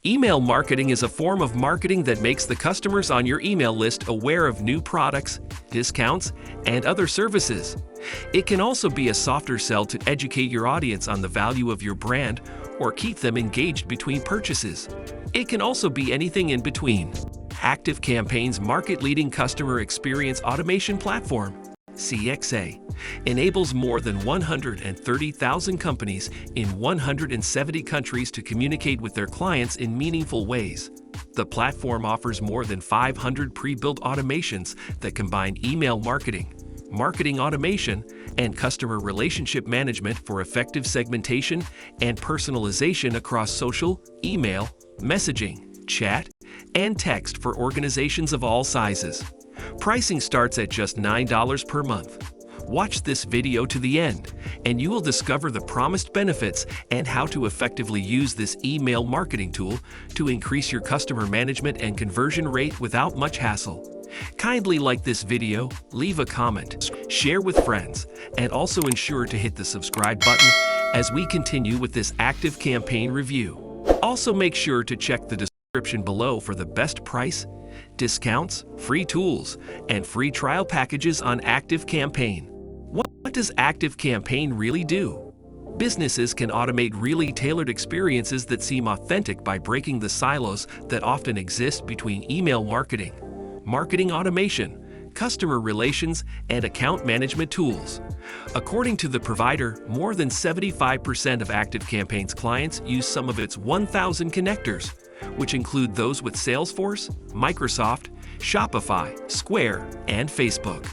Email marketing is a form of marketing that makes the customers on your email list aware of new products, discounts, and other services. It can also be a softer sell to educate your audience on the value of your brand or keep them engaged between purchases. It can also be anything in between. ActiveCampaign's market-leading customer experience automation platform, CXA, enables more than 130,000 companies in 170 countries to communicate with their clients in meaningful ways. The platform offers more than 500 pre-built automations that combine email marketing, marketing automation, and customer relationship management for effective segmentation and personalization across social, email, messaging, chat, and text for organizations of all sizes. Pricing starts at just $9 per month. Watch this video to the end, and you will discover the promised benefits and how to effectively use this email marketing tool to increase your customer management and conversion rate without much hassle. Kindly like this video, leave a comment, share with friends, and also ensure to hit the subscribe button as we continue with this ActiveCampaign review. Also make sure to check the description below for the best price, discounts, free tools, and free trial packages on ActiveCampaign. What does ActiveCampaign really do? Businesses can automate really tailored experiences that seem authentic by breaking the silos that often exist between email marketing, marketing automation, customer relations, and account management tools. According to the provider, more than 75% of ActiveCampaign's clients use some of its 1,000 connectors, which include those with Salesforce, Microsoft, Shopify, Square, and Facebook.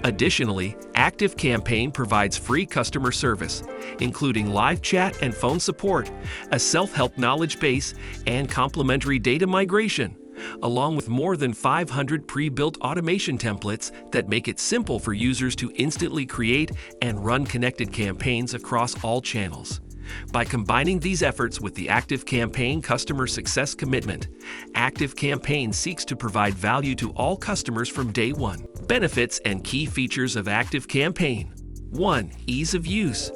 Additionally, ActiveCampaign provides free customer service, including live chat and phone support, a self-help knowledge base, and complimentary data migration, along with more than 500 pre-built automation templates that make it simple for users to instantly create and run connected campaigns across all channels. By combining these efforts with the ActiveCampaign customer success commitment, ActiveCampaign seeks to provide value to all customers from day one. Benefits and key features of ActiveCampaign. 1. Ease of use.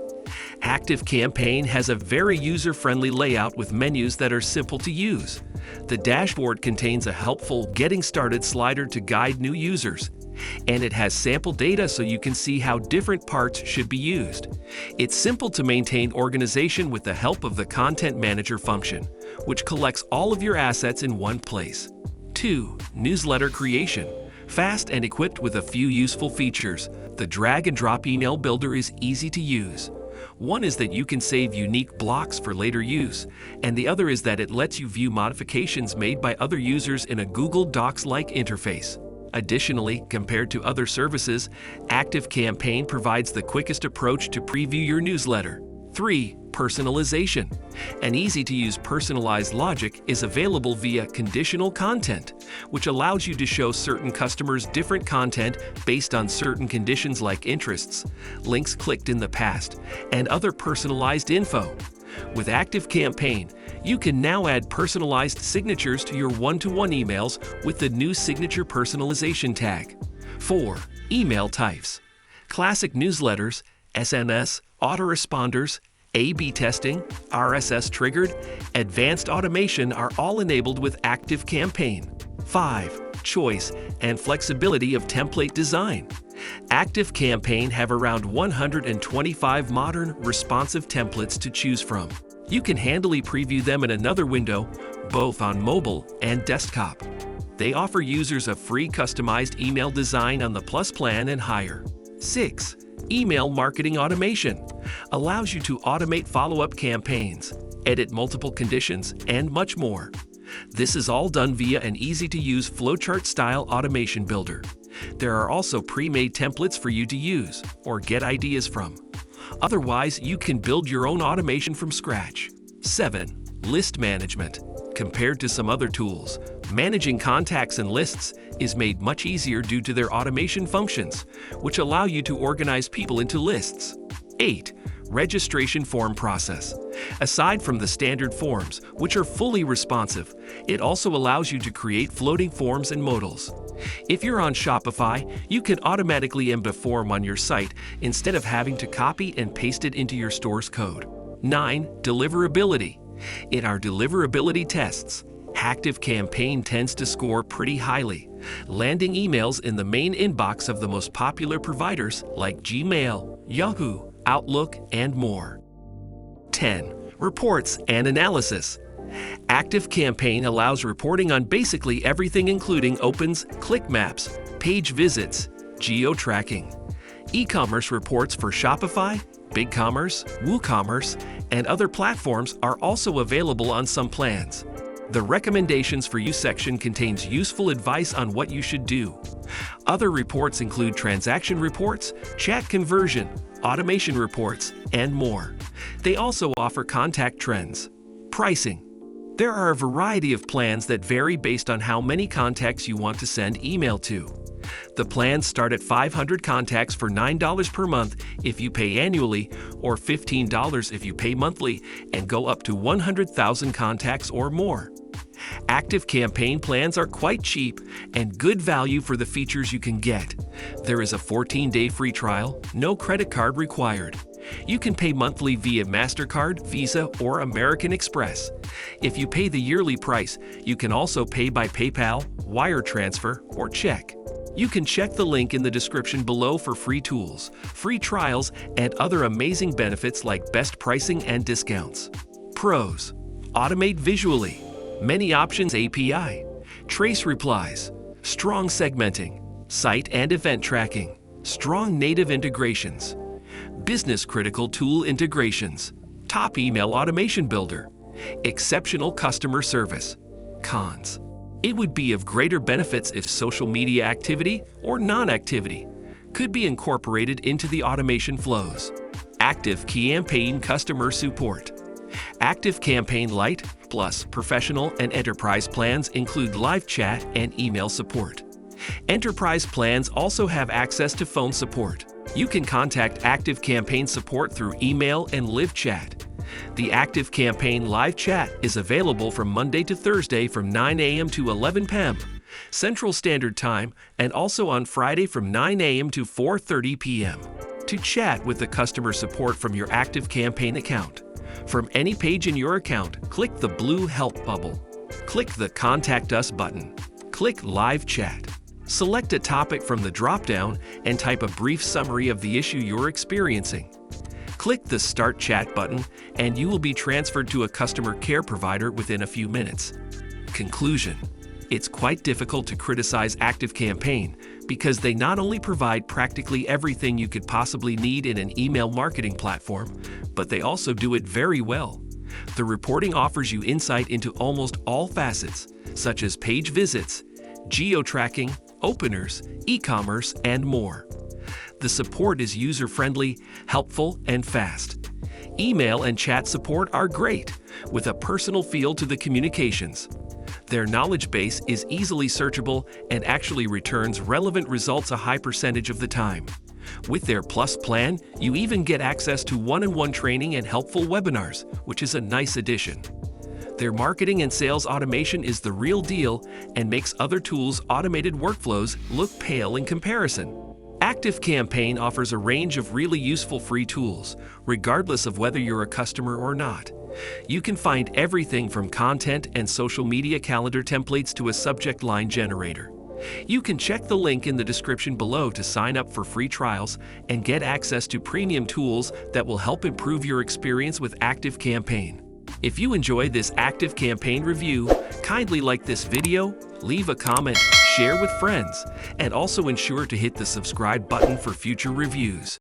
ActiveCampaign has a very user-friendly layout with menus that are simple to use. The dashboard contains a helpful Getting Started slider to guide new users, and it has sample data so you can see how different parts should be used. It's simple to maintain organization with the help of the Content Manager function, which collects all of your assets in one place. 2. Newsletter creation. Fast and equipped with a few useful features, the drag-and-drop email builder is easy to use. One is that you can save unique blocks for later use, and the other is that it lets you view modifications made by other users in a Google Docs-like interface. Additionally, compared to other services, ActiveCampaign provides the quickest approach to preview your newsletter. 3. Personalization. An easy-to-use personalized logic is available via conditional content, which allows you to show certain customers different content based on certain conditions like interests, links clicked in the past, and other personalized info. With ActiveCampaign, you can now add personalized signatures to your one-to-one emails with the new Signature Personalization tag. 4. Email types. Classic newsletters, SMS, autoresponders, A/B testing, RSS triggered, advanced automation are all enabled with ActiveCampaign. 5. Choice and flexibility of template design. ActiveCampaign have around 125 modern, responsive templates to choose from. You can handily preview them in another window, both on mobile and desktop. They offer users a free customized email design on the Plus plan and higher. 6. Email marketing automation allows you to automate follow-up campaigns, edit multiple conditions, and much more. This is all done via an easy-to-use flowchart-style automation builder. There are also pre-made templates for you to use or get ideas from. Otherwise, you can build your own automation from scratch. 7. List management. Compared to some other tools, managing contacts and lists is made much easier due to their automation functions, which allow you to organize people into lists. 8. Registration form process. Aside from the standard forms, which are fully responsive, it also allows you to create floating forms and modals. If you're on Shopify, you can automatically embed a form on your site instead of having to copy and paste it into your store's code. 9. Deliverability. In our deliverability tests, ActiveCampaign tends to score pretty highly, landing emails in the main inbox of the most popular providers like Gmail, Yahoo, Outlook, and more. 10. Reports and analysis. ActiveCampaign allows reporting on basically everything, including opens, click maps, page visits, geo-tracking. E-commerce reports for Shopify, BigCommerce, WooCommerce, and other platforms are also available on some plans. The Recommendations for You section contains useful advice on what you should do. Other reports include transaction reports, chat conversion, automation reports, and more. They also offer contact trends. Pricing. There are a variety of plans that vary based on how many contacts you want to send email to. The plans start at 500 contacts for $9 per month if you pay annually, or $15 if you pay monthly, and go up to 100,000 contacts or more. ActiveCampaign plans are quite cheap and good value for the features you can get. There is a 14-day free trial, no credit card required. You can pay monthly via MasterCard, Visa, or American Express. If you pay the yearly price, you can also pay by PayPal, wire transfer, or check. You can check the link in the description below for free tools, free trials, and other amazing benefits like best pricing and discounts. Pros: automate visually, many options API, trace replies, strong segmenting, site and event tracking, strong native integrations, business-critical tool integrations, top email automation builder, exceptional customer service. Cons: it would be of greater benefits if social media activity or non-activity could be incorporated into the automation flows. ActiveCampaign customer support. ActiveCampaign Lite plus Professional and Enterprise plans include live chat and email support. Enterprise plans also have access to phone support. You can contact ActiveCampaign support through email and live chat. The ActiveCampaign live chat is available from Monday to Thursday from 9 a.m. to 11 p.m. Central Standard Time, and also on Friday from 9 a.m. to 4:30 p.m. To chat with the customer support from your ActiveCampaign account. From any page in your account, click the blue Help bubble. Click the Contact Us button. Click Live Chat. Select a topic from the drop-down and type a brief summary of the issue you're experiencing. Click the Start Chat button and you will be transferred to a customer care provider within a few minutes. Conclusion: it's quite difficult to criticize ActiveCampaign because they not only provide practically everything you could possibly need in an email marketing platform, but they also do it very well. The reporting offers you insight into almost all facets, such as page visits, geo-tracking, openers, e-commerce, and more. The support is user-friendly, helpful, and fast. Email and chat support are great, with a personal feel to the communications. Their knowledge base is easily searchable and actually returns relevant results a high percentage of the time. With their Plus plan, you even get access to one-on-one training and helpful webinars, which is a nice addition. Their marketing and sales automation is the real deal and makes other tools' automated workflows look pale in comparison. ActiveCampaign offers a range of really useful free tools, regardless of whether you're a customer or not. You can find everything from content and social media calendar templates to a subject line generator. You can check the link in the description below to sign up for free trials and get access to premium tools that will help improve your experience with ActiveCampaign. If you enjoyed this ActiveCampaign review, kindly like this video, leave a comment, share with friends, and also ensure to hit the subscribe button for future reviews.